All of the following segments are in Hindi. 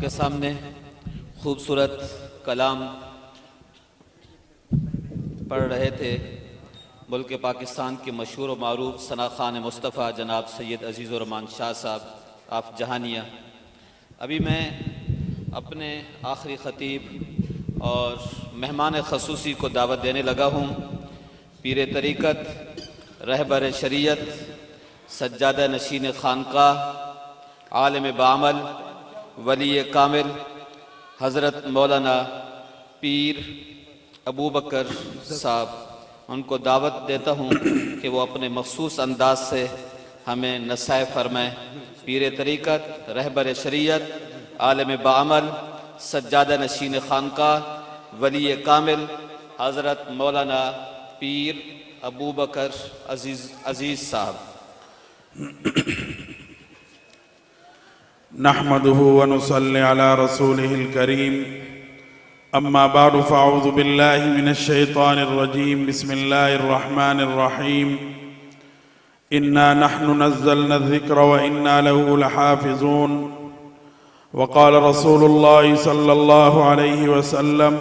आपके सामने खूबसूरत कलाम पढ़ रहे थे मुल्क पाकिस्तान के मशहूर व मारूफ सना खान मुस्तफ़ा जनाब सैयद अज़ीज़ुर-रहमान शाह साहब ऑफ जहानिया। अभी मैं अपने आखिरी ख़तीब और मेहमान खसूसी को दावत देने लगा हूँ। पीर तरीक़त, रहबर शरीयत, सज्जादा नशीन खानकाह, आलिम बामल, वली कामिल हज़रत मौलाना पीर अबू बकर साहब, उनको दावत देता हूँ कि वो अपने मखसूस अंदाज से हमें नसीहत फरमाएँ। पीर तरीक़त, रहबर शरीयत, आलिम बामल, सज्जादा नशीन खानकाह, वली कामिल हज़रत मौलाना पीर अबू बकर अजीज़ साहब। नहमदुहु व नुसल्ली अला रसूलिहिल करीम, अम्मा बादु फ़अऊज़ु बिल्लाहि मिनश शैतानिर रजीम, बिस्मिल्लाहिर रहमानिर रहीम। इन्ना नहनु नज़्ज़लना ज़िक्र व इन्ना लहु लहाफ़िज़ून। व क़ाल रसूलुल्लाहि सल्लल्लाहु अलैहि वसल्लम,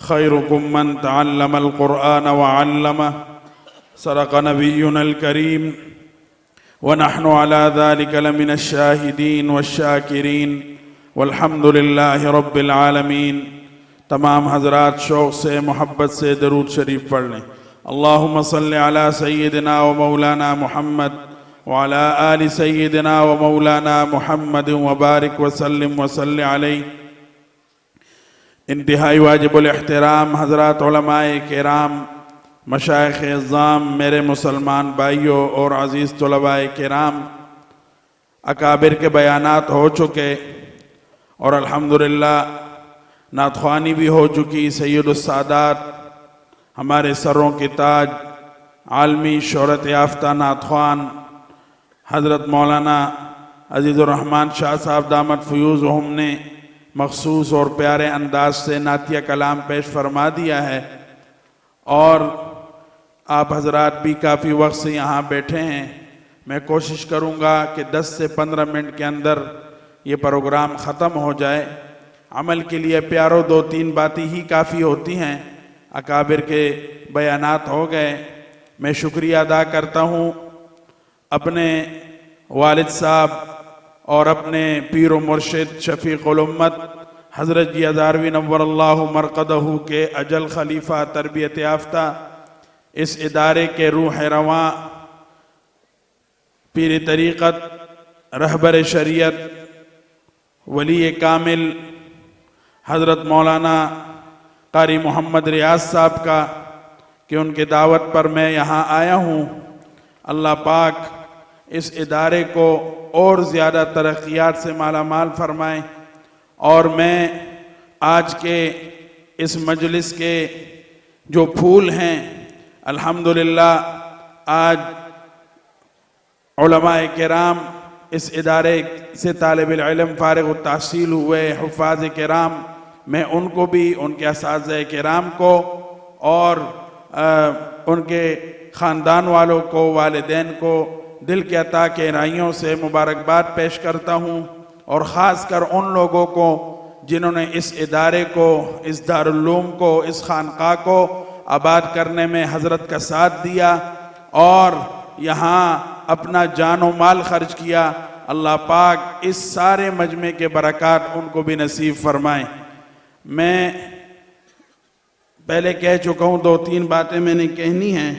खैरुकुम मन तअल्लमल क़ुरआन व अल्लमह। सदक़ नबियुनल करीम व नहनु अला ज़ालिक लमिनश शाहिदीन वश्शाकिरीन वल्हम्दुलिल्लाहि रब्बिल आलमीन। तमाम हज़रात शौक़ से मोहब्बत से दरूद शरीफ पढ़ लें। अल्लाहुम्मा सल्लि अला सय्यिदिना व मौलाना मुहम्मद व अला आलि सय्यिदिना व मौलाना मुहम्मद व बारिक व सल्लिम व सल्लि अलैहि। इंतहाई वाजिबुल एहतराम हज़रात उलमाए किराम, मशाइख़ इज़्ज़ाम, मेरे मुसलमान भाइयों और अज़ीज़ तुलबाए किराम, अकाबिर के बयानात हो चुके और अल्हम्दुलिल्लाह नातख़्वानी भी हो चुकी। सैयदुस सादात, हमारे सरों के ताज, आलमी शोहरत याफ्ता नातख़्वान हज़रत मौलाना अज़ीज़ुर-रहमान शाह साहब दामत फ़ुयूज़ुहुम ने मखसूस और प्यारे अंदाज से नातिया कलाम पेश फरमा दिया है और आप हज़रात भी काफ़ी वक्त से यहाँ बैठे हैं। मैं कोशिश करूँगा कि 10 से 15 मिनट के अंदर ये प्रोग्राम ख़त्म हो जाए। अमल के लिए प्यारो 2-3 बातें ही काफ़ी होती हैं। अकाबिर के बयानात हो गए। मैं शुक्रिया अदा करता हूँ अपने वालिद साहब और अपने पीर व मुर्शिद शफ़ीक़ुल उम्मत हज़रत जी हज़ारवी नव्वरल्लाहु मरक़दहू के अजल खलीफा तरबियत याफ्ता इस इदारे के रूह रवां पीर तरीक़त, रहबर शरीयत, वली कामिल हज़रत मौलाना कारी मोहम्मद रियाज साहब का कि उनके दावत पर मैं यहाँ आया हूँ। अल्लाह पाक इस इदारे को और ज़्यादा तरक्यात से माला माल फरमाएँ और मैं आज के इस मजलिस के जो फूल हैं, अल्हम्दुलिल्लाह आज उलमाए किराम इस इदारे से तालिबुल इल्म फ़ारिग़ तहसील हुए हुफ़ाज़ किराम, मैं उनको भी, उनके असातिज़े किराम को और उनके ख़ानदान वालों को, वालिदैन को दिल के अता के गहराइयों से मुबारकबाद पेश करता हूँ और ख़ास कर उन लोगों को जिन्होंने इस इदारे को, इस दारुल उलूम को, इस खानक़ाह को आबाद करने में हज़रत का साथ दिया और यहाँ अपना जान व माल खर्च किया। अल्लाह पाक इस सारे मजमे के बरक़ात उनको भी नसीब फरमाएँ। मैं पहले कह चुका हूँ, 2-3 बातें मैंने कहनी हैं।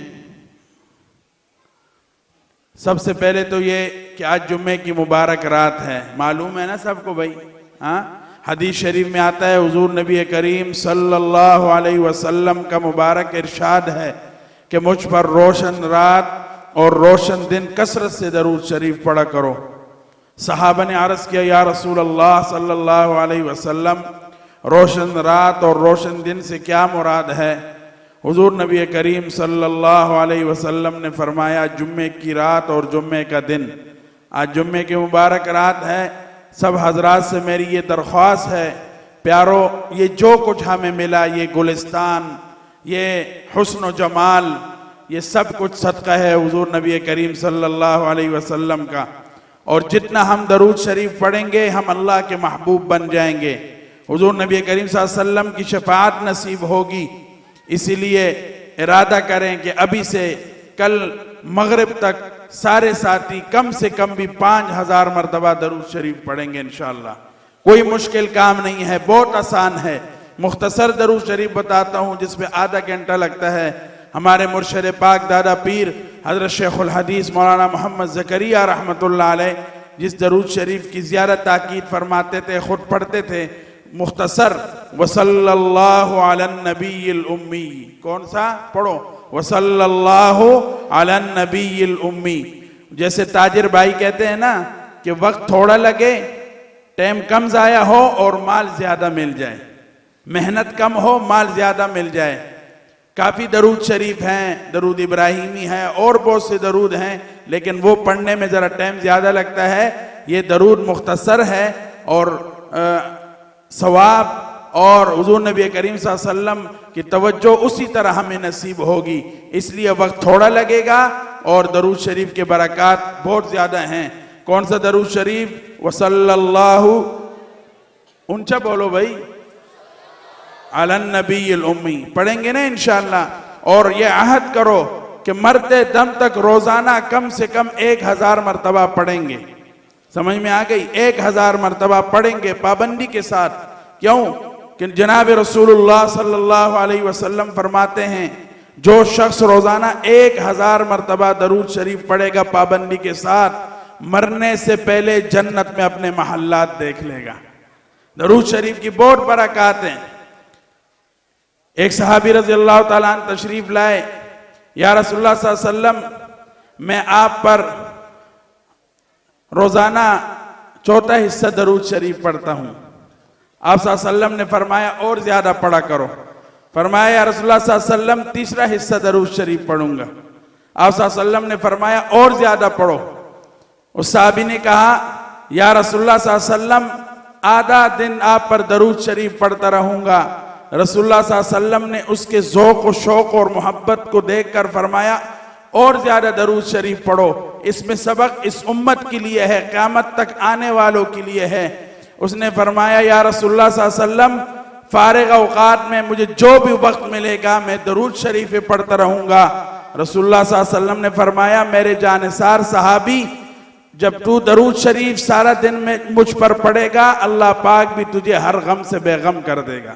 सबसे पहले तो ये कि आज जुम्मे की मुबारक रात है, मालूम है ना सबको भाई। हाँ, हदीस शरीफ में आता है, हुजूर नबी करीम सल्लल्लाहु अलैहि वसल्लम का मुबारक इरशाद है कि मुझ पर रोशन रात और रोशन दिन कसरत से दरूद शरीफ पढ़ा करो। सहाबा ने अर्ज़ किया, या रसूल अल्लाह सल्लल्लाहु अलैहि वसल्लम, रोशन रात और रोशन दिन से क्या मुराद है? हुजूर नबी करीम सल्लल्लाहु अलैहि वसल्लम ने फरमाया, जुम्मे की रात और जुम्मे का दिन। आज जुम्मे की मुबारक रात है। सब हजरात से मेरी ये दरख्वास्त है, प्यारो, ये जो कुछ हमें मिला, ये गुलिस्तान, ये हुस्न व जमाल, ये सब कुछ सदका है हुजूर नबी करीम सल्लल्लाहु अलैहि वसल्लम का। और जितना हम दरूद शरीफ पढ़ेंगे हम अल्लाह के महबूब बन जाएंगे, हुजूर नबी करीम सल्लल्लाहु अलैहि वसल्लम की शफाअत नसीब होगी। इसीलिए इरादा करें कि अभी से कल मगरिब तक सारे साथी कम से कम भी 5000 मरतबा दरूद शरीफ पढ़ेंगे इंशाअल्लाह। कोई मुश्किल काम नहीं है, बहुत आसान है। मुख्तसर दरूद शरीफ बताता हूँ जिसमें आधा घंटा लगता है। हमारे मुर्शिद पाक दादा पीर हजरत शेखुल हदीस मौलाना मोहम्मद ज़करिया रहमतुल्लाह अलैह जिस दरूद शरीफ की ज़ियारत ताकीद फरमाते थे, खुद पढ़ते थे, मुख्तसर वसल्लल्लाहु अलन नबील उम्मी। कौन सा पढ़ो? वसल्लल्लाहु अलन नबील उम्मी। जैसे ताजिर भाई कहते हैं ना कि वक्त थोड़ा लगे, टाइम कम ज़ाया हो और माल ज़्यादा मिल जाए, मेहनत कम हो माल ज़्यादा मिल जाए। काफ़ी दरूद शरीफ हैं, दरूद इब्राहिमी है और बहुत से दरूद हैं, लेकिन वो पढ़ने में ज़रा टाइम ज़्यादा लगता है। ये दरूद मुख्तसर है और सवाब और हुजूर नबी करीम सल्लल्लाहु अलैहि वसल्लम की तवज्जो उसी तरह हमें नसीब होगी। इसलिए वक्त थोड़ा लगेगा और दरूद शरीफ के बरक़ात बहुत ज़्यादा हैं। कौन सा दरूद शरीफ? वसल्लल्लाहु, ऊंचा बोलो भाई, अलन नबील उम्मी पढ़ेंगे ना इंशाअल्लाह। और ये अहद करो कि मरते दम तक रोजाना कम से कम 1000 मरतबा पढ़ेंगे। समझ में आ गई? 1000 मरतबा पढ़ेंगे पाबंदी के साथ। क्यों? कि जनाब रसूलुल्लाह सल्लल्लाहु अलैहि वसल्लम फरमाते हैं जो शख्स रोजाना 1000 मरतबा दरूद शरीफ पढ़ेगा पाबंदी के साथ, मरने से पहले जन्नत में अपने महल्लात देख लेगा। दरूद शरीफ की बहुत बरक़ात हैं। एक सहाबी रज़ी अल्लाह ताला अन्हु तशरीफ लाए, या रसूलुल्लाह सल्लल्लाहु अलैहि वसल्लम मैं आप पर रोजाना चौथा हिस्सा दरूद शरीफ पढ़ता हूँ। आप सल्लल्लाहु अलैहि वसल्लम ने फरमाया और ज्यादा पढ़ा करो। फरमाया या रसूलुल्लाह सल्लल्लाहु अलैहि वसल्लम तीसरा हिस्सा दरूद शरीफ पढ़ूंगा। आप सल्लल्लाहु अलैहि वसल्लम ने फरमाया और ज्यादा पढ़ो। उस साहबी ने कहा या रसूलुल्लाह सल्लल्लाहु अलैहि वसल्लम आधा दिन आप पर दरूद शरीफ पढ़ता रहूंगा। रसूलुल्लाह सल्लल्लाहु अलैहि वसल्लम ने उसके ज़ौक़ और शौक़ और मोहब्बत को देखकर फरमाया और ज्यादा दरूद शरीफ पढ़ो। इसमें सबक इस उम्मत के लिए है, क़यामत तक आने वालों के लिए है। उसने फरमाया या रसूलुल्लाह सल्लल्लाहु अलैहि वसल्लम फारिग औक़ात में मुझे जो भी वक्त मिलेगा मैं दरूद शरीफ पढ़ता रहूंगा। रसूलुल्लाह सल्लल्लाहु अलैहि वसल्लम ने फरमाया मेरे जानिसार सहाबी, जब तू दरूद शरीफ सारा दिन में मुझ पर पढ़ेगा अल्लाह पाक भी तुझे हर गम से बेगम कर देगा।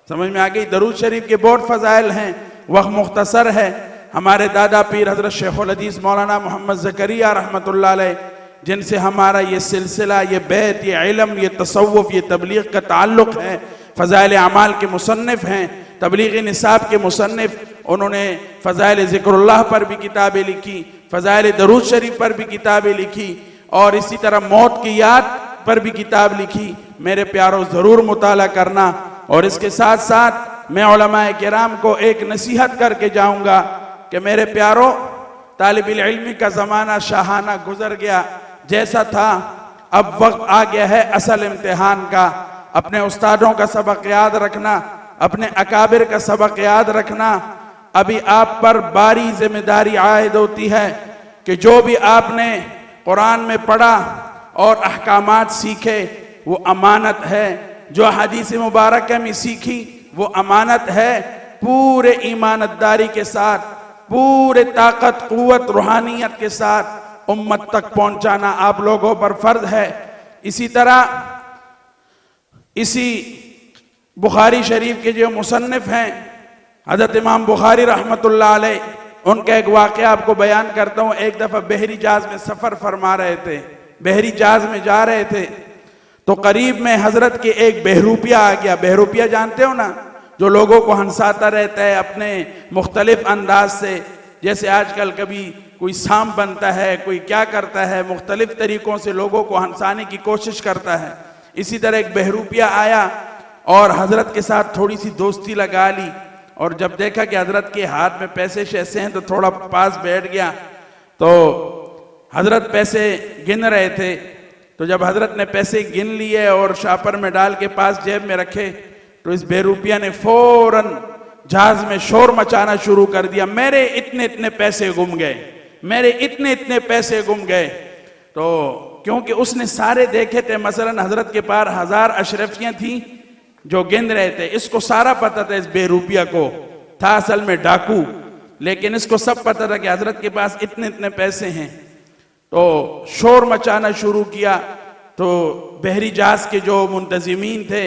समझ में आ गई? दरूद शरीफ के बहुत फजाइल हैं। वक्त मुख्तसर है। हमारे दादा पीर हजरत शेखुल हदीस मौलाना मोहम्मद ज़करिया रहमतुल्लाह अलैह जिनसे हमारा ये सिलसिला, ये बैत, ये इल्म, ये तसव्वुफ, ये तबलीग का ताल्लुक़ है, फ़ज़ाइल अमाल के मुसन्निफ़ हैं, तबलीग निसाब के मुसन्निफ़। उन्होंने फ़ज़ाइल ज़िक्रुल्लाह पर भी किताबें लिखी, फ़ज़ाइल दरूद शरीफ पर भी किताबें लिखी और इसी तरह मौत की याद पर भी किताब लिखी। मेरे प्यारों ज़रूर मुताला करना। और इसके साथ साथ मैं उलमाए किराम को एक नसीहत करके जाऊंगा कि मेरे प्यारों, तालिब इल्मी का ज़माना शाहाना गुजर गया जैसा था, अब वक्त आ गया है असल इम्तिहान का। अपने उस्तादों का सबक याद रखना, अपने अकाबिर का सबक याद रखना। अभी आप पर बारी जिम्मेदारी आयद होती है कि जो भी आपने कुरान में पढ़ा और अहकामात सीखे वो अमानत है। जो हदीस मुबारक में सीखी वो अमानत है। पूरे ईमानदारी के साथ, पूरे ताकत कुव्वत रूहानियत के साथ उम्मत तक पहुंचाना आप लोगों पर फर्ज है। इसी तरह इसी बुखारी शरीफ के जो मुसन्निफ हैं हज़रत इमाम बुखारी रहमतुल्लाह अलैह, उनका एक वाक़या आपको बयान करता हूँ। एक दफ़ा बहरी जहाज में सफ़र फरमा रहे थे, बहरी जहाज में जा रहे थे तो करीब में हजरत के एक बहरूपिया आ गया। बहरूपिया जानते हो ना, जो लोगों को हंसाता रहता है अपने मुख्तलिफ अंदाज से। जैसे आजकल कभी कोई सांप बनता है, कोई क्या करता है, मुख्तलिफ तरीकों से लोगों को हंसाने की कोशिश करता है। इसी तरह एक बहरूपिया आया और हजरत के साथ थोड़ी सी दोस्ती लगा ली और जब देखा कि हजरत के हाथ में पैसे शैसे हैं तो थोड़ा पास बैठ गया। तो हजरत पैसे गिन रहे थे, तो जब हजरत ने पैसे गिन लिए और शापर में डाल के पास जेब में रखे तो इस बेरूपिया ने फौरन जहाज में शोर मचाना शुरू कर दिया, मेरे इतने इतने पैसे गुम गए, मेरे इतने इतने पैसे गुम गए। तो क्योंकि उसने सारे देखे थे, मसलन हजरत के पास 1000 अशरफियां थी जो गिन रहे थे, इसको सारा पता था, इस बेरूपिया को था असल में डाकू, लेकिन इसको सब पता था कि हजरत के पास इतने इतने पैसे हैं। तो शोर मचाना शुरू किया। तो बहरी जहाज के जो मुंतजिमीन थे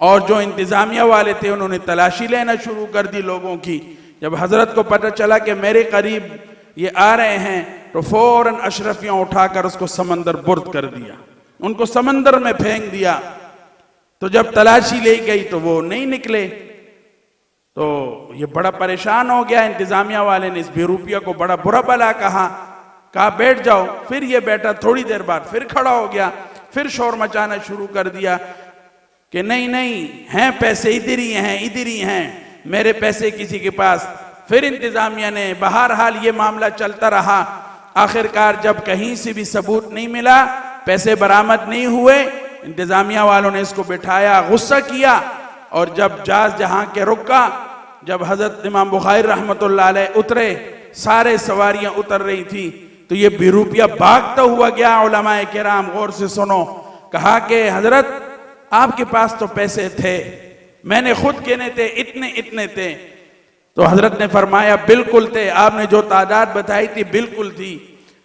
और जो इंतजामिया वाले थे उन्होंने तलाशी लेना शुरू कर दी लोगों की। जब हजरत को पता चला कि मेरे करीब ये आ रहे हैं तो फौरन अशरफियां उठाकर उसको समंदर बुर्द कर दिया, उनको समंदर में फेंक दिया। तो जब तलाशी ले गई तो वो नहीं निकले, तो ये बड़ा परेशान हो गया। इंतजामिया वाले ने इस बेरूपिया को बड़ा बुरा भला कहा बैठ जाओ। फिर ये बैठा, थोड़ी देर बाद फिर खड़ा हो गया, फिर शोर मचाना शुरू कर दिया कि नहीं नहीं हैं पैसे, इधर ही हैं, इधर ही हैं, मेरे पैसे किसी के पास। फिर इंतजामिया ने, बहरहाल ये मामला चलता रहा। आखिरकार जब कहीं से भी सबूत नहीं मिला, पैसे बरामद नहीं हुए, इंतजामिया वालों ने इसको बिठाया, गुस्सा किया। और जब जहाज जहां के रुका, जब हजरत इमाम बुखारी रहमतुल्लाह अलैह उतरे, सारे सवारियां उतर रही थी, तो ये बेरूपिया भागता हुआ गया। उलमाए किराम गौर से सुनो, कहा कि हजरत आपके पास तो पैसे थे, मैंने खुद गिने थे, इतने इतने थे। तो हजरत ने फरमाया बिल्कुल थे, आपने जो तादाद बताई थी बिल्कुल थी,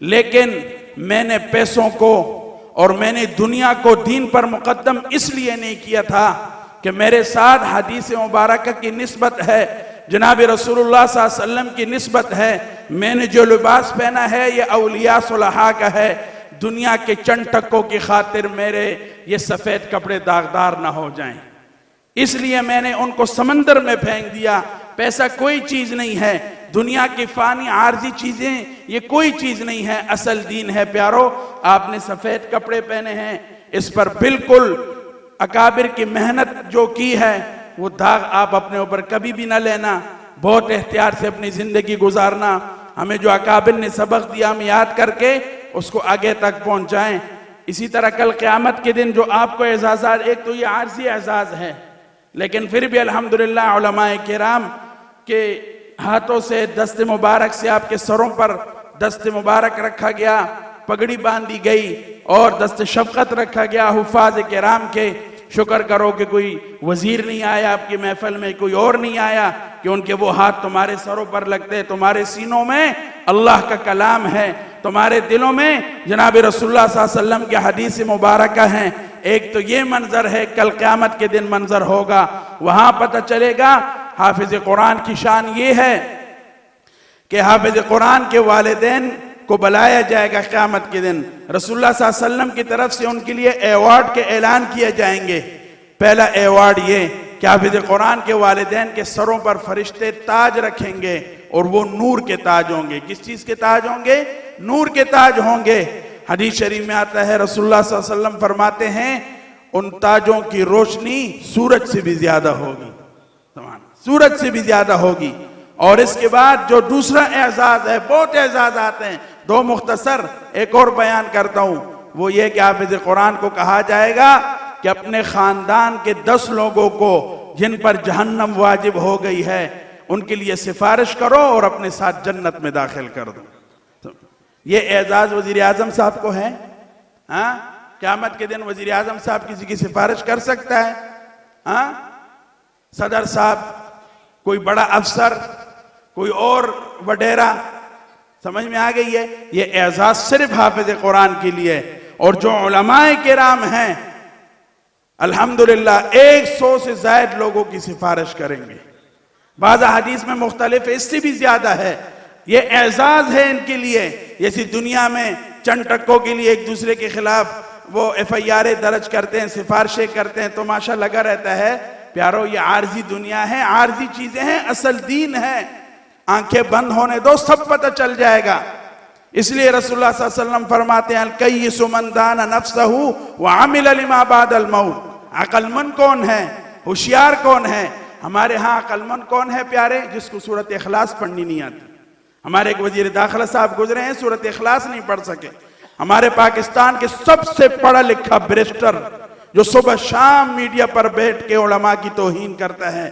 लेकिन मैंने पैसों को और मैंने दुनिया को दीन पर मुकद्दम इसलिए नहीं किया था कि मेरे साथ हदीस मुबारक की निस्बत है, जनाब रसूलुल्लाह सल्लल्लाहु अलैहि वसल्लम की निस्बत है। मैंने जो लिबास पहना है ये औलिया सुलहा का है, दुनिया के चंद टक्कों की खातिर मेरे ये सफेद कपड़े दागदार ना हो जाएं, इसलिए मैंने उनको समंदर में फेंक दिया। पैसा कोई चीज नहीं है, दुनिया की फानी आर्जी चीजें ये कोई चीज नहीं है, असल दीन है प्यारो। आपने सफेद कपड़े पहने हैं, इस पर बिल्कुल अकाबिर की मेहनत जो की है वो दाग आप अपने ऊपर कभी भी ना लेना, बहुत एहतियात से अपनी जिंदगी गुजारना। हमें जो अकाबिर ने सबक दिया हम याद करके उसको आगे तक पहुंचाएं। इसी तरह कल क़यामत के दिन जो आपको एजाज़ात, एक तो ये आर्जी एजाज है, लेकिन फिर भी अल्हम्दुलिल्लाह उलमाए किराम के हाथों से दस्ते मुबारक से आपके सरों पर दस्ते मुबारक रखा गया, पगड़ी बांधी गई और दस्ते शफकत रखा गया हुफाज किराम के। शुक्र करो कि कोई वजीर नहीं आया आपकी महफिल में, कोई और नहीं आया कि उनके वो हाथ तुम्हारे सरों पर लगते। तुम्हारे सीनों में अल्लाह का कलाम है, तुम्हारे दिलों में जनाब रसूलुल्लाह सल्लल्लाहु अलैहि वसल्लम के हदीस मुबारक हैं। एक तो ये मंजर है, कल क़यामत के दिन मंजर होगा, वहां पता चलेगा। हाफिज कुरान की शान ये है कि हाफिज कुरान के वालिदैन को बुलाया जाएगा क़यामत के दिन, रसूलुल्लाह सल्लल्लाहु अलैहि वसल्लम की तरफ से उनके लिए अवार्ड के ऐलान किए जाएंगे। पहला अवार्ड ये कि हाफिज कुरान के वालिदैन के सरों पर फरिश्ते ताज रखेंगे और वो नूर के ताज होंगे। किस चीज के ताज होंगे? नूर के ताज होंगे। हदीस शरीफ में आता है, रसूलुल्लाह सल्लल्लाहु अलैहि वसल्लम फरमाते हैं उन ताजों की रोशनी सूरज से भी ज्यादा होगी, सूरज से भी ज्यादा होगी। और इसके बाद जो दूसरा एजाज है, बहुत एजाज आते हैं, दो मुख्तसर एक और बयान करता हूं, वो ये कि हाफिज कुरान को कहा जाएगा कि अपने खानदान के 10 लोगों को जिन पर जहन्नम वाजिब हो गई है उनके लिए सिफारिश करो और अपने साथ जन्नत में दाखिल कर दो। तो ये एजाज वजीर आजम साहब को है। हाँ, क़यामत के दिन वजीर आजम साहब किसी की सिफारिश कर सकता है? हाँ, सदर साहब, कोई बड़ा अफसर, कोई और वडेरा, समझ में आ गई है? ये एजाज सिर्फ हाफिज कुरान के लिए। और जो उलमाए किराम हैं अल्हम्दुलिल्लाह 100 से ज्यादा लोगों की सिफारिश करेंगे। बाज़ हदीस में मुख्तलिफ, इससे भी ज्यादा है। ये एजाज है इनके लिए। जैसी दुनिया में चंद टक्कों के लिए एक दूसरे के खिलाफ वो FIR दर्ज करते हैं, सिफारिशें करते हैं, तमाशा लगा रहता है। प्यारो, ये आर्जी दुनिया है, आर्जी चीजें हैं, असल दीन है। आंखें बंद होने दो, सब पता चल जाएगा। इसलिए रसूलुल्लाह सल्लल्लाहु अलैहि वसल्लम फरमाते हैं, अल-कय्यिसु मन दाना नफ्सहु व अमिला लिमा बादल मौत। अक्लमंद कौन है, होशियार कौन है? हमारे यहाँ अक्लमंद कौन है प्यारे? जिसको सूरत इखलास पढ़नी नहीं आती। हमारे एक वजीर दाखिला साहब गुजरे हैं, सूरत इखलास नहीं पढ़ सके। हमारे पाकिस्तान के सबसे पढ़ा लिखा बैरिस्टर जो सुबह शाम मीडिया पर बैठ के उलमा की तौहीन करता है,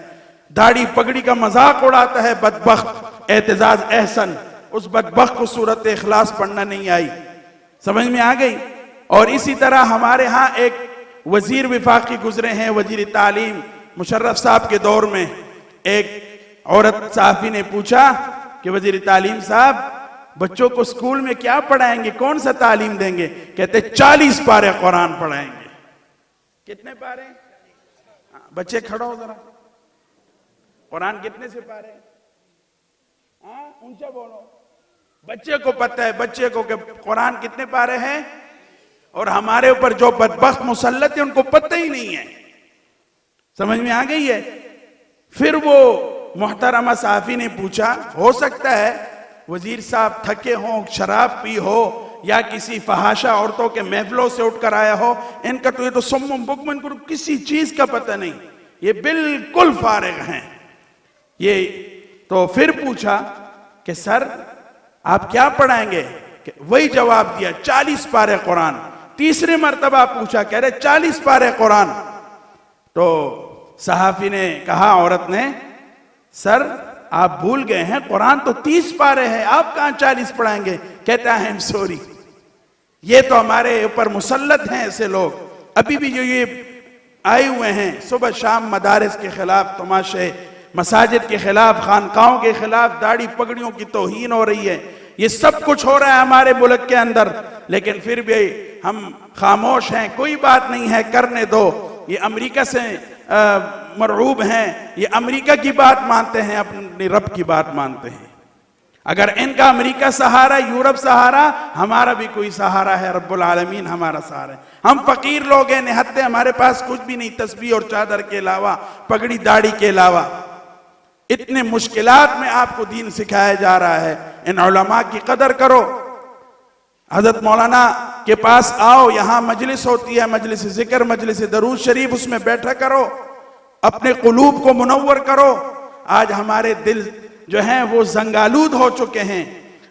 दाढ़ी पगड़ी का मजाक उड़ाता है, बदबख्त एतजाज एहसन, उस बदबख्त को सूरत इखलास पढ़ना नहीं आई। समझ में आ गई। और इसी तरह हमारे यहाँ एक वजीर विफाकी गुजरे हैं, वजीर तालीम मुशर्रफ साहब के दौर में। एक औरत सहाफी ने पूछा कि वजीर तालीम साहब, बच्चों को स्कूल में क्या पढ़ाएंगे, कौन सा तालीम देंगे? कहते 40 पारे कुरान पढ़ाएंगे। कितने पारे? बच्चे खड़ो हो जरा, कुरान कितने से पारे? ऊंचा बोलो। बच्चे को पता है, बच्चे को कि कुरान कितने पारे हैं, और हमारे ऊपर जो बदबख्त मुसल्लत है उनको पता ही नहीं है। समझ में आ गई है। फिर वो मोहतरमा साहफी ने पूछा, हो सकता है वजीर साहब थके हों, शराब पी हो, या किसी फहाशा औरतों के महफिलों से उठकर आया हो, इनका तो ये तो सुम्मुम बुकम, इनको किसी चीज का पता नहीं, ये बिल्कुल फारिग हैं ये। तो फिर पूछा कि सर आप क्या पढ़ाएंगे? वही जवाब दिया, 40 पारे कुरान। तीसरी मर्तबा पूछा, कह रहे 40 पारे कुरान। तो सहाफी ने कहा, औरत ने, सर आप भूल गए हैं, कुरान तो 30 पारे हैं, आप कहां 40 पढ़ाएंगे? कहता है, आई एम सॉरी, ये तो हमारे ऊपर मुसल्लत हैं ऐसे लोग। अभी भी जो ये आए हुए हैं सुबह शाम मदारिस के खिलाफ तमाशे, मसाजिद के खिलाफ, खानकाहों के खिलाफ, दाढ़ी पगड़ियों की तौहीन हो रही है, ये सब कुछ हो रहा है हमारे मुल्क के अंदर, लेकिन फिर भी हम खामोश हैं, कोई बात नहीं है, करने दो। ये अमेरिका से मरऊब हैं, ये अमेरिका की बात मानते हैं, अपनी रब की बात मानते हैं। अगर इनका अमेरिका सहारा, यूरोप सहारा, हमारा भी कोई सहारा है, रब्बुल आलमीन हमारा सहारा है। हम फकीर लोग हैं, निहत्ते, हमारे पास कुछ भी नहीं, तस्बीह और चादर के अलावा, पगड़ी दाढ़ी के अलावा। इतने मुश्किलात में आपको दीन सिखाया जा रहा है। इन उलमा की कदर करो, हजरत मौलाना के पास आओ, यहाँ मजलिस होती है, मजलिस जिक्र, मजलिस दरूद शरीफ, उसमें बैठा करो, अपने कुलूब को मुनव्वर करो। आज हमारे दिल जो हैं वो जंगालूद हो चुके हैं,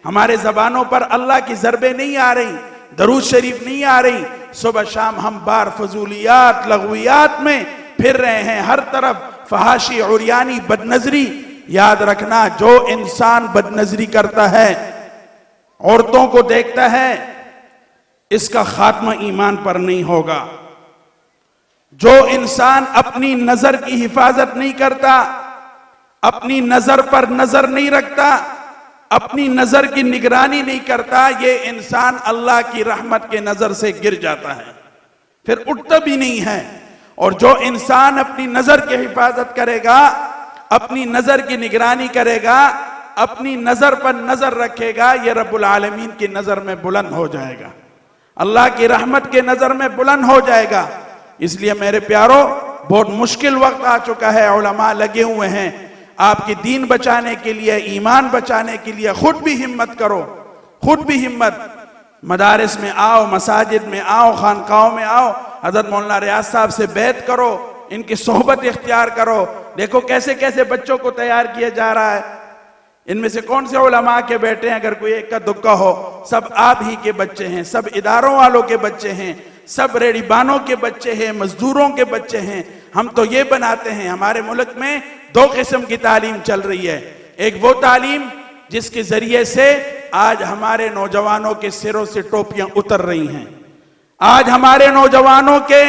हमारे जबानों पर अल्लाह की ज़रबे नहीं आ रही, दरूद शरीफ नहीं आ रही। सुबह शाम हम बार फजूलियात लगवियात में फिर रहे हैं, हर तरफ फहाशी, उरियानी, बदनजरी। याद रखना, जो इंसान बदनजरी करता है, औरतों को देखता है, इसका खात्मा ईमान पर नहीं होगा। जो इंसान अपनी नजर की हिफाजत नहीं करता, अपनी नजर पर नजर नहीं रखता, अपनी नजर की निगरानी नहीं करता, ये इंसान अल्लाह की रहमत के नजर से गिर जाता है, फिर उठता भी नहीं है। और जो इंसान अपनी नजर की हिफाजत करेगा, अपनी नजर की निगरानी करेगा, अपनी नजर पर नजर रखेगा, ये रब्बुल आलमीन की नजर में बुलंद हो जाएगा, अल्लाह की रहमत के नजर में बुलंद हो जाएगा। इसलिए मेरे प्यारो, बहुत मुश्किल वक्त आ चुका है, उलमा लगे हुए हैं आपकी दीन बचाने के लिए, ईमान बचाने के लिए। खुद भी हिम्मत करो, खुद भी हिम्मत। मदारिस में आओ, मसाजिद में आओ, खानकाहों में आओ, हजरत मौलाना रियाज साहब से बैत करो, इनकी सोहबत इख्तियार करो। देखो कैसे कैसे बच्चों को तैयार किया जा रहा है। इनमें से कौन से उलमा के बेटे हैं, अगर कोई एक का दुक्का हो, सब आप ही के बच्चे हैं, सब इदारों वालों के बच्चे हैं, सब रेड़ीबानों के बच्चे हैं, मजदूरों के बच्चे हैं। हम तो ये बनाते हैं। हमारे मुल्क में 2 किस्म की तालीम चल रही है। एक वो तालीम जिसके जरिए से आज हमारे नौजवानों के सिरों से टोपियां उतर रही हैं, आज हमारे नौजवानों के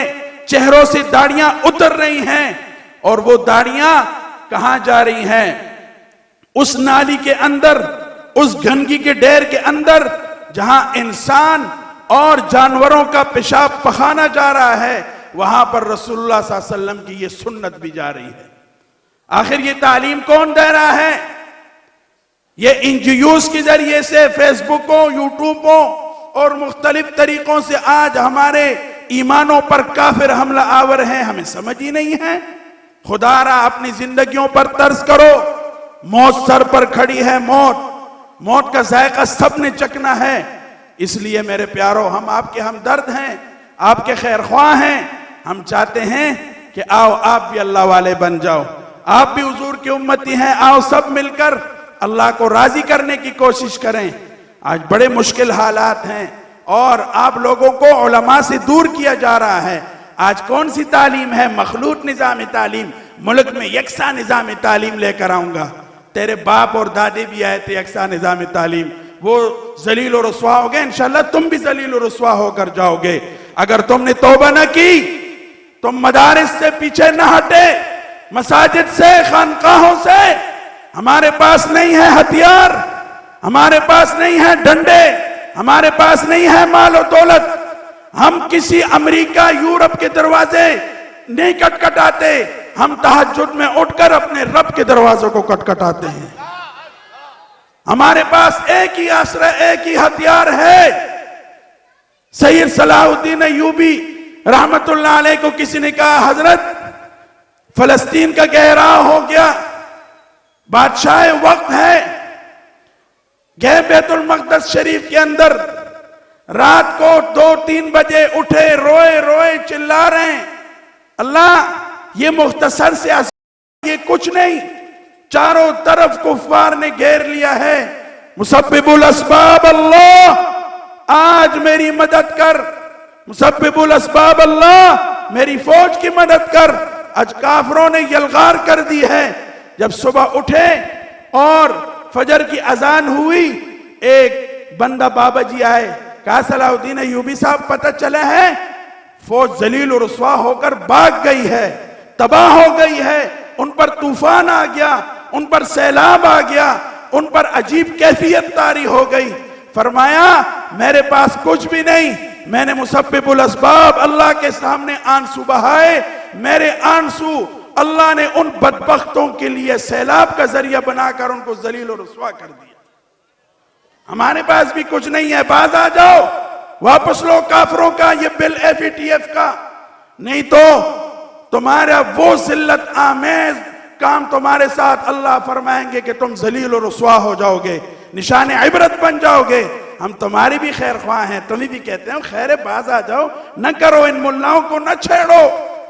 चेहरों से दाढ़ियां उतर रही हैं, और वो दाढ़ियां कहां जा रही हैं? उस नाली के अंदर, उस गंदगी के ढेर के अंदर, जहां इंसान और जानवरों का पेशाब पखाना जा रहा है, वहां पर रसूलुल्लाह सल्लल्लाहु अलैहि वसल्लम की ये सुन्नत भी जा रही है। आखिर ये तालीम कौन दे रहा है? ये एनजीओस के जरिए से, फेसबुकों, यूट्यूबों और मुख्तलिफ तरीकों से आज हमारे ईमानों पर काफिर हमला आवर है। हमें समझ ही नहीं है। खुदारा अपनी जिंदगियों पर तर्ज करो। मौत सर पर खड़ी है, मौत का जायका सबने चखना है। इसलिए मेरे प्यारो, हम आपके हमदर्द हैं, आपके खैर ख्वाह हैं। हम चाहते हैं कि आओ आप भी अल्लाह वाले बन जाओ, आप भी हुजूर की उम्मती हैं। आओ सब मिलकर अल्लाह को राजी करने की कोशिश करें। आज बड़े मुश्किल हालात हैं और आप लोगों को उलमा से दूर किया जा रहा है। आज कौन सी तालीम है? मखलूत निजामी तालीम। मुल्क में यकसा निजामी तालीम लेकर आऊंगा। तेरे बाप और दादे भी आए थे यकसा निजामी तालीम, वो जलील और रुस्वा हो गए, इंशाल्लाह तुम भी जलील और रुस्वा होकर जाओगे। अगर तुमने तौबा न की, तुम मदारिस से पीछे न हटे, मसाजिद से, खानकाहों से। हमारे पास नहीं है हथियार, हमारे पास नहीं है डंडे, हमारे पास नहीं है माल और दौलत। हम किसी अमेरिका यूरोप के दरवाजे नहीं खटखटाते, हम तहज्जुद में उठकर अपने रब के दरवाजों को खटखटाते हैं। हमारे पास एक ही आश्रय, एक ही हथियार है। सैयद सलाहुद्दीन अय्यूबी रहमतुल्लाह अलैह को किसी ने कहा, हजरत फलस्तीन का घेराव हो गया, बादशाह वक्त है, गए बैतुल मक़दस शरीफ के अंदर, रात को 2-3 बजे उठे, रोए रोए चिल्ला रहे हैं, अल्लाह ये मुख्तसर से ये कुछ नहीं, चारों तरफ कुफार ने घेर लिया है। मुसब्बिबुल अस्बाब अल्लाह, आज मेरी मदद कर, मुसब्बिबुल अस्बाब अल्लाह, मेरी फौज की मदद कर। आज काफरों ने यलगार कर दी है। जब सुबह उठे और फजर की अजान हुई, एक बंदा बाबा जी आए, कहा सलाहुद्दीन अय्यूबी साहब पता चला है फौज जलील और रुस्वा होकर भाग गई है, तबाह हो गई है, उन पर तूफान आ गया, उन पर सैलाब आ गया, उन पर अजीब कैफियत तारी हो गई। फरमाया मेरे पास कुछ भी नहीं, मैंने मुसब्बिबुल अस्बाब अल्लाह के सामने आंसू बहाए, मेरे आंसू अल्लाह ने उन बदबख्तों के लिए सैलाब का जरिया बनाकर उनको जलील और रुस्वा कर दिया। हमारे पास भी कुछ नहीं है, बाज आ जाओ, वापस लो काफरों का ये बिल FATF का, नहीं तो तुम्हारा वो जिल्लत आमेज काम तुम्हारे साथ अल्लाह फरमाएंगे कि तुम जलील और रुस्वा हो जाओगे, निशान इबरत बन जाओगे। हम तुम्हारी भी खैर ख्वाह हैं, तुम्हें भी कहते हैं खैर बाज आ जाओ, न करो, इन मुल्लाओं को न छेड़ो,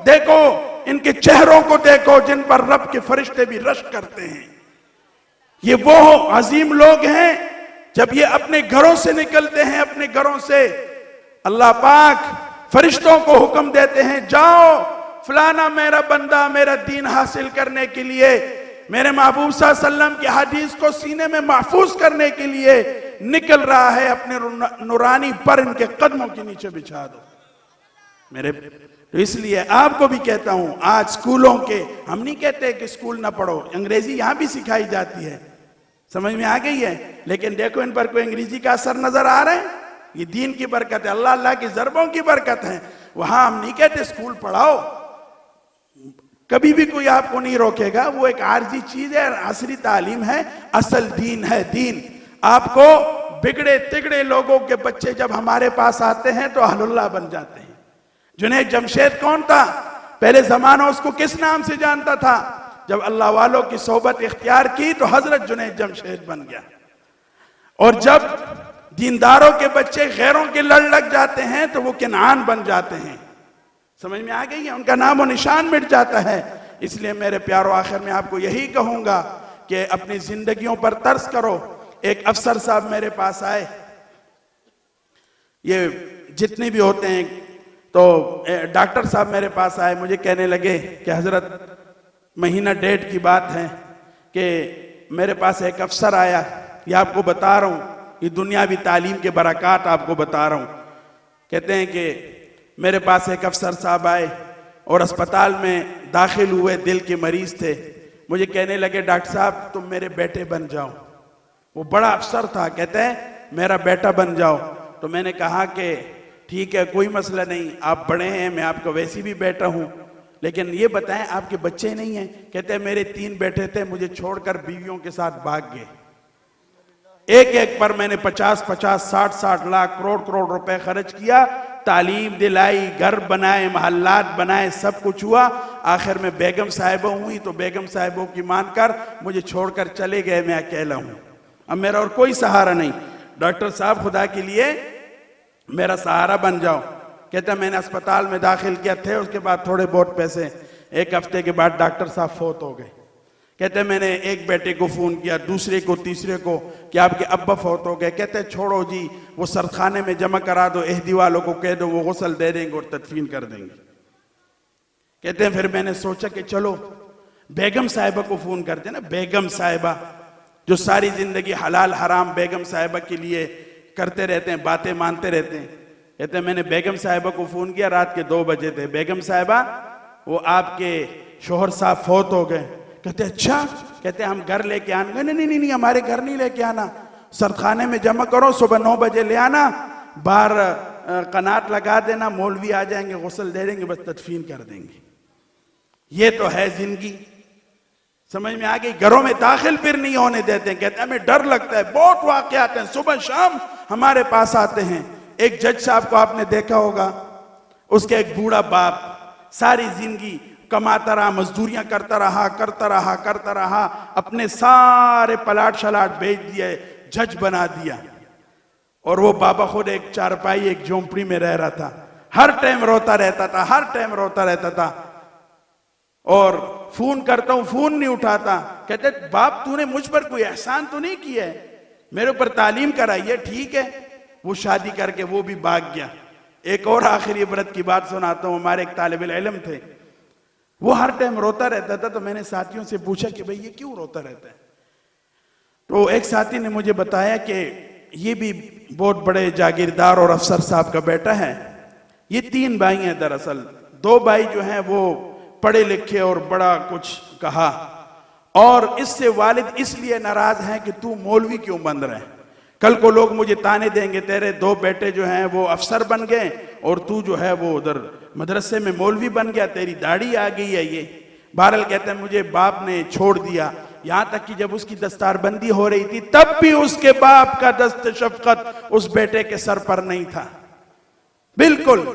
देखो इनके चेहरों को देखो जिन पर रब के फरिश्ते भी रश करते हैं। ये वो अजीम लोग हैं, जब ये अपने घरों से निकलते हैं, अपने घरों से अल्लाह पाक फरिश्तों को हुक्म देते हैं, जाओ फलाना मेरा बंदा मेरा दीन हासिल करने के लिए, मेरे महबूब सल्लल्लाहु अलैहि वसल्लम की हदीस को सीने में महफूज करने के लिए निकल रहा है, अपने नूरानी पर इनके कदमों के नीचे बिछा दो मेरे। तो इसलिए आपको भी कहता हूं, आज स्कूलों के, हम नहीं कहते कि स्कूल ना पढ़ो, अंग्रेजी यहां भी सिखाई जाती है, समझ में आ गई है, लेकिन देखो इन पर कोई अंग्रेजी का असर नजर आ रहा है? ये दीन की बरकत है, अल्लाह अल्लाह की ज़रबों की बरकत है। वहां हम नहीं कहते स्कूल पढ़ाओ, कभी भी कोई आपको नहीं रोकेगा, वो एक आर्जी चीज है, असली तालीम है, असल दीन है। दीन आपको बिगड़े तिगड़े लोगों के बच्चे जब हमारे पास आते हैं तो अहलुल्लाह बन जाते हैं। जुनैद जमशेद कौन था? पहले जमाना उसको किस नाम से जानता था? जब अल्लाह वालों की सोहबत इख्तियार की तो हजरत जुनैद जमशेद बन गया। और जब दीनदारों के बच्चे गैरों के लड़ लग जाते हैं तो वो किनान बन जाते हैं। समझ में आ गई है? उनका नाम और निशान मिट जाता है। इसलिए मेरे प्यारों, आखिर में आपको यही कहूंगा कि अपनी जिंदगियों पर तर्स करो। एक अफसर साहब मेरे पास आए, ये जितने भी होते हैं, तो डॉक्टर साहब मेरे पास आए, मुझे कहने लगे कि हजरत महीना डेट की बात है कि मेरे पास एक अफसर आया, ये आपको बता रहा हूँ, ये दुनियावी तालीम के बरक़ात आपको बता रहा हूँ। कहते हैं कि मेरे पास एक अफसर साहब आए और अस्पताल में दाखिल हुए, दिल के मरीज थे। मुझे कहने लगे डॉक्टर साहब तुम मेरे बेटे बन जाओ। वो बड़ा अफसर था, कहते हैं मेरा बेटा बन जाओ। तो मैंने कहा कि ठीक है, कोई मसला नहीं, आप बड़े हैं, मैं आपका वैसे भी बेटा हूँ, लेकिन ये बताएं आपके बच्चे नहीं हैं? कहते हैं मेरे 3 बेटे थे, मुझे छोड़कर बीवियों के साथ भाग गए। एक एक पर मैंने 50-50, 60-60 लाख, करोड़ रुपए खर्च किया, तालीम दिलाई, घर बनाए, महल्लात बनाए, सब कुछ हुआ। आखिर में बेगम साहिबा हुई तो बेगम साहिबों की मानकर मुझे छोड़कर चले गए, मैं अकेला हूं, अब मेरा और कोई सहारा नहीं। डॉक्टर साहब खुदा के लिए मेरा सहारा बन जाओ। कहता मैंने अस्पताल में दाखिल किया थे, उसके बाद थोड़े बहुत पैसे, 1 हफ्ते के बाद डॉक्टर साहब फौत हो गए। कहते मैंने एक बेटे को फोन किया, दूसरे को, तीसरे को कि आपके अब्बा फौत हो गए। कहते छोड़ो जी, वो सरखाने में जमा करा दो, एहदी वालों को कह दो, वो गुस्ल दे देंगे और तदफीन कर देंगे। कहते हैं फिर मैंने सोचा कि चलो बेगम साहिबा को फोन करते ना, बेगम साहिबा जो सारी ज़िंदगी हलाल हराम बेगम साहिबा के लिए करते रहते हैं, बातें मानते रहते हैं। कहते हैं मैंने बेगम साहिबा को फ़ोन किया, रात के 2 बजे थे, बेगम साहिबा वो आपके शोहर साहब फौत हो गए। कहते अच्छा, कहते हम घर लेके आना। नहीं नहीं नहीं, हमारे घर नहीं लेके आना, सरखाने में जमा करो, सुबह 9 बजे ले आना, बाहर कनात लगा देना, मौलवी आ जाएंगे, गुस्ल दे देंगे, बस तदफीन कर देंगे। ये तो है जिंदगी। समझ में आ गई? घरों में दाखिल फिर नहीं होने देते हैं। कहते हैं हमें डर लगता है। बहुत वाकयात हैं, सुबह शाम हमारे पास आते हैं। एक जज साहब को आपने देखा होगा, उसके एक बूढ़ा बाप सारी जिंदगी कमाता रहा, मजदूरियां करता रहा, अपने सारे पलाट शलाट बेच दिए, जज बना दिया। और वो बाबा खुद एक चारपाई, एक झोंपड़ी में रह रहा था, हर टाइम रोता रहता था। और फोन करता हूं, फोन नहीं उठाता। कहते बाप तूने मुझ पर कोई एहसान तो नहीं किया है, मेरे ऊपर तालीम कराई है, ठीक है। वो शादी करके वो भी भाग गया। एक और आखिरी इबरत की बात सुनाता हूं। हमारे एक तालिब इल्म थे, वो हर टाइम रोता रहता था। तो मैंने साथियों से पूछा कि भाई ये क्यों रोता रहता है? तो एक साथी ने मुझे बताया कि ये भी बहुत बड़े जागीरदार और अफसर साहब का बेटा है। ये 3 भाई हैं दरअसल। 2 भाई जो हैं वो पढ़े लिखे और बड़ा कुछ कहा, और इससे वालिद इसलिए नाराज हैं कि तू मौलवी क्यों बन रहा है। कल को लोग मुझे ताने देंगे, तेरे 2 बेटे जो हैं वो अफसर बन गए और तू जो है वो उधर मदरसे में मौलवी बन गया, तेरी दाढ़ी आ गई है। ये बहरहाल कहते हैं मुझे बाप ने छोड़ दिया। यहां तक कि जब उसकी दस्तारबंदी हो रही थी तब भी उसके बाप का दस्त शफकत उस बेटे के सर पर नहीं था। बिल्कुल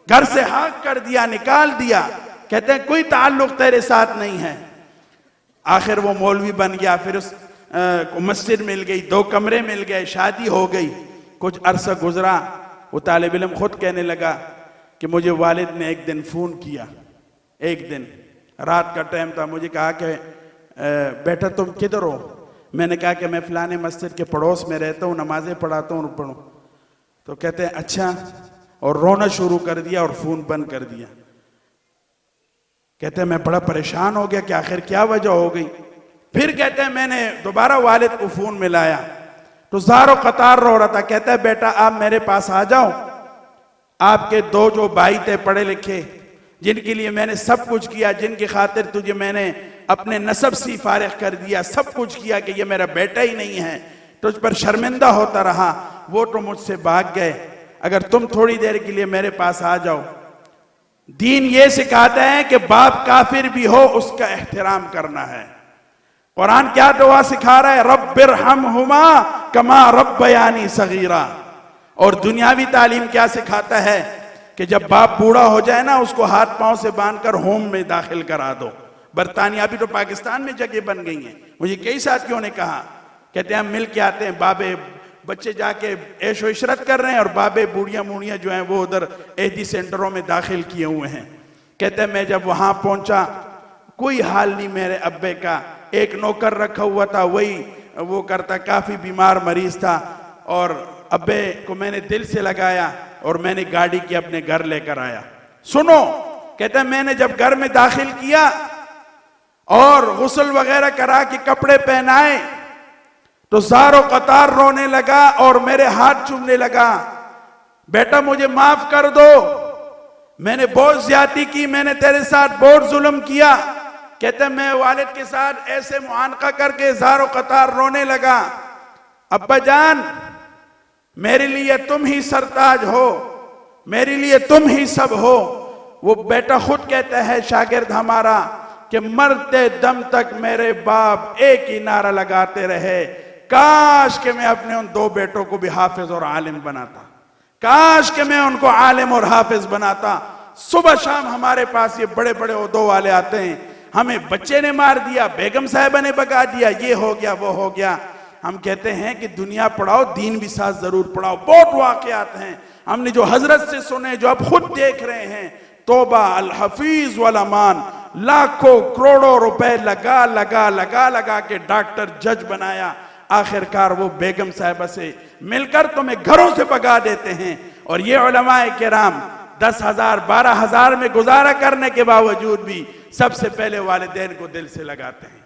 घर से हाँक कर दिया, निकाल दिया। कहते हैं कोई ताल्लुक तेरे साथ नहीं है। आखिर वो मौलवी बन गया, फिर उस को मस्जिद मिल गई, 2 कमरे मिल गए, शादी हो गई। कुछ अरसा गुजरा, वो तालिब इल्म खुद कहने लगा कि मुझे वालिद ने एक दिन फोन किया, एक दिन रात का टाइम था, मुझे कहा कि बेटा तुम किधर हो? मैंने कहा कि मैं फलाने मस्जिद के पड़ोस में रहता हूँ, नमाजें पढ़ाता हूँ, पढ़ूँ। तो कहते हैं अच्छा, और रोना शुरू कर दिया और फोन बंद कर दिया। कहते हैं मैं बड़ा परेशान हो गया कि आखिर क्या वजह हो गई। फिर कहते हैं मैंने दोबारा वालिद को फोन मिलाया तो ज़ारो कतार रो रहा था। कहता है बेटा आप मेरे पास आ जाओ, आपके 2 जो भाई थे पढ़े लिखे, जिनके लिए मैंने सब कुछ किया, जिनकी खातिर तुझे मैंने अपने नसब से फारिग कर दिया, सब कुछ किया कि ये मेरा बेटा ही नहीं है, तुझ पर शर्मिंदा होता रहा, वो तो मुझसे भाग गए। अगर तुम थोड़ी देर के लिए मेरे पास आ जाओ। दीन ये सिखाता है कि बाप काफिर भी हो उसका एहतराम करना है। कुरान क्या दुआ सिखा रहा है? रब्बिरहमहुमा कमा रब्बयानी सगीरा। और दुनियावी तालीम क्या सिखाता है कि जब बाप बूढ़ा हो जाए ना, उसको हाथ पांव से बांधकर होम में दाखिल करा दो। बरतानिया भी तो पाकिस्तान में जगह बन गई हैं। मुझे कई साथियों ने कहा, कहते हैं हम मिल के आते हैं, बाबे बच्चे जाके ऐश व इशरत कर रहे हैं और बाबे बूढ़िया मूढ़ियाँ जो हैं वो उधर एहदी सेंटरों में दाखिल किए हुए हैं। कहते हैं मैं जब वहाँ पहुँचा कोई हाल नहीं मेरे अब्बे का। एक नौकर रखा हुआ था, वही वो करता, काफ़ी बीमार मरीज था। और अब्बे को मैंने दिल से लगाया और मैंने गाड़ी की अपने घर लेकर आया। सुनो, कहते हैं मैंने जब घर में दाखिल किया और गुस्ल वगैरह करा के कपड़े पहनाए तो ज़ारो कतार रोने लगा और मेरे हाथ चूमने लगा। बेटा मुझे माफ कर दो, मैंने बहुत ज्यादती की, मैंने तेरे साथ बहुत जुल्म किया। कहते मैं वालिद के साथ ऐसे मुआनका करके ज़ारो कतार रोने लगा। अब्बा जान मेरे लिए तुम ही सरताज हो, मेरे लिए तुम ही सब हो। वो बेटा खुद कहता है शागिर्द हमारा कि मरते दम तक मेरे बाप एक ही नारा लगाते रहे, काश कि मैं अपने उन 2 बेटों को भी हाफिज और आलिम बनाता, काश कि मैं उनको आलिम और हाफिज बनाता। सुबह शाम हमारे पास ये बड़े बड़े ओहदों वाले आते हैं, हमें बच्चे ने मार दिया, बेगम साहिबा ने भगा दिया, ये हो गया वो हो गया। हम कहते हैं कि दुनिया पढ़ाओ, दीन भी साथ जरूर पढ़ाओ। बहुत वाकयात हैं हमने जो हजरत से सुने, जो आप खुद देख रहे हैं। तोबा अल हफीज वाल अमान, लाखों करोड़ों रुपए लगा लगा लगा लगा के डॉक्टर जज बनाया, आखिरकार वो बेगम साहिबा से मिलकर तुम्हें घरों से भगा देते हैं। और ये उलमाए किराम 10,000 12,000 में गुजारा करने के बावजूद भी सबसे पहले वालिदैन को दिल से लगाते हैं।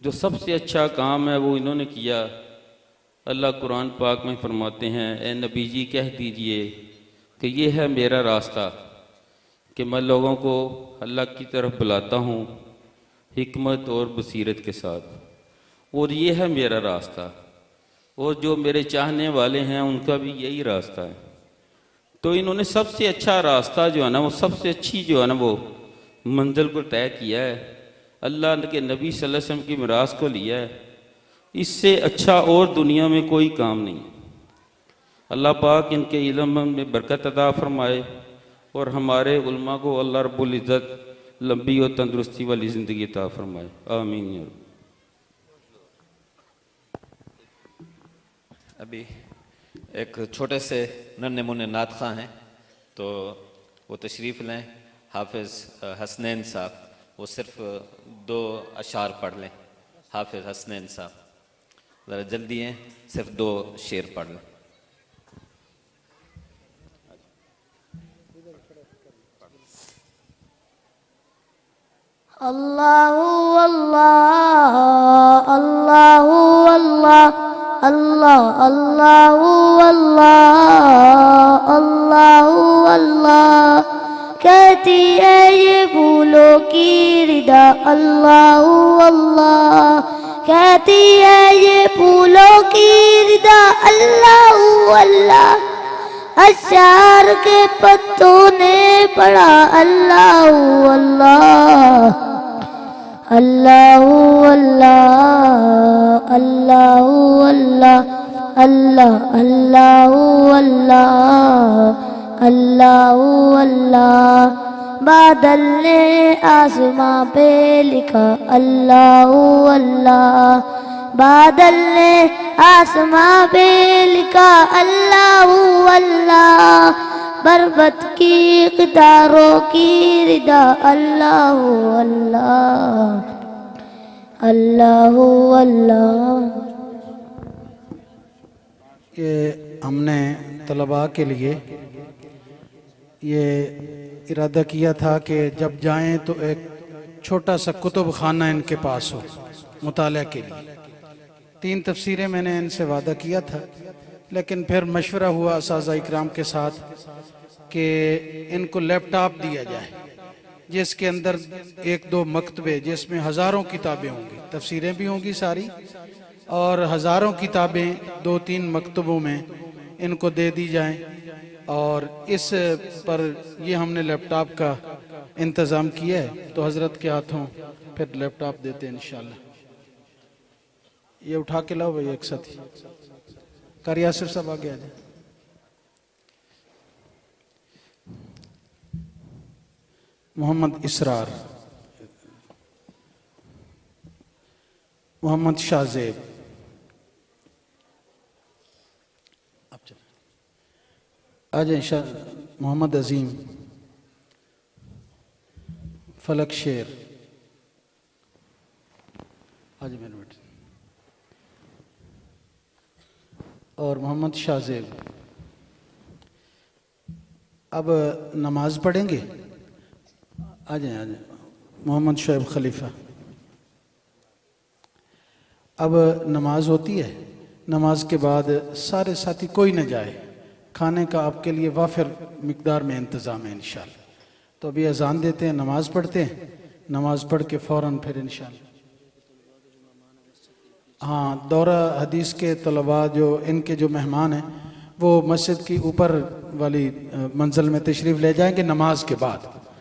जो सबसे अच्छा काम है वो इन्होंने किया। अल्लाह कुरान पाक में फरमाते हैं, ए नबी जी कह दीजिए कि ये है मेरा रास्ता कि मैं लोगों को अल्लाह की तरफ बुलाता हूँ हिकमत और बसीरत के साथ, और ये है मेरा रास्ता, और जो मेरे चाहने वाले हैं उनका भी यही रास्ता है। तो इन्होंने सबसे अच्छा रास्ता जो है ना, वो सबसे अच्छी जो है ना, वो मंजिल को तय किया है, अल्लाह के नबी सल्लल्लाहु अलैहि वसल्लम की मिरास को लिया है। इससे अच्छा और दुनिया में कोई काम नहीं है। अल्लाह पाक इनके इल्म में बरकत अता फरमाए और हमारे उलमा को अल्लाह रब्बुल इज़्ज़त लंबी और तंदुरुस्ती वाली ज़िंदगी अता फरमाए, आमीन या रब। अभी एक छोटे से नन्हे मुन्ने नात खां हैं, तो वो तशरीफ़ लें। हाफिज़ हसनैन साहब, वो सिर्फ 2 अशार पढ़ लें। हाफिज़ हसनैन साहब ज़रा जल्दी हैं, सिर्फ 2 शेर पढ़ लें। अल्लाहु अल्लाह अल्लाहु अल्लाह अल्लाह अल्लाहु अल्लाह अल्लाहु अल्लाह, कहती है ये फूलों की रिदा। अल्लाहु अल्लाह, कहती है ये फूलों की रिदा। अल्लाहु अल्लाह, अशार के पत्तों ने पढ़ा। अल्लाहु अल्लाह अल्लाहु अल्लाह अल्लाहु अल्लाह अल्लाह अल्लाहु अल्लाह अल्लाहु अल्लाह। बादल ने आसमां पे लिखा। अल्लाहु अल्लाह, बादल ने आसमां पे लिखा। अल्लाहु अल्लाह, बरबत की कितारों की रिदा। अल्लाहु अल्लाह अल्लाहु अल्लाह। ये हमने तलबा के लिए ये इरादा किया था कि जब जाएं तो एक छोटा सा कुतुब खाना इनके पास हो मुताला के लिए। 3 तफसीरें मैंने इनसे वादा किया था, लेकिन फिर मशवरा हुआ असातिज़ा इकराम के साथ कि इनको लैपटॉप दिया जाए जिसके अंदर 1-2 मकतबे जिसमें हज़ारों किताबें होंगी, तफसीरें भी होंगी सारी, और हज़ारों किताबें 2-3 मकतबों में इनको दे दी जाएं। और इस पर ये हमने लैपटॉप का इंतज़ाम किया है, तो हज़रत के हाथों फिर लैपटॉप देते हैं इंशाअल्लाह। ये उठा के लाओ भाई एक साथी। कारी आसिफ साहब आगे आ जाए। मोहम्मद इसरार, मोहम्मद शाहजेब, आ जाए। मोहम्मद अजीम, फलक शेर, आज मेरे बेटे, और मोहम्मद शाहजेब। अब नमाज पढ़ेंगे। आ जाए आ जाए। मोहम्मद शोएब खलीफा। अब नमाज होती है, नमाज के बाद सारे साथी कोई न जाए, खाने का आपके लिए वाफिर मिकदार में इंतज़ाम है इंशाअल्लाह। तो अभी अजान देते हैं, नमाज पढ़ते हैं, नमाज पढ़ के फ़ौरन फिर इंशाअल्लाह। हाँ, दौरा हदीस के तलबा जो इनके जो मेहमान हैं वो मस्जिद की ऊपर वाली मंजिल में तशरीफ़ ले जाएंगे नमाज के बाद।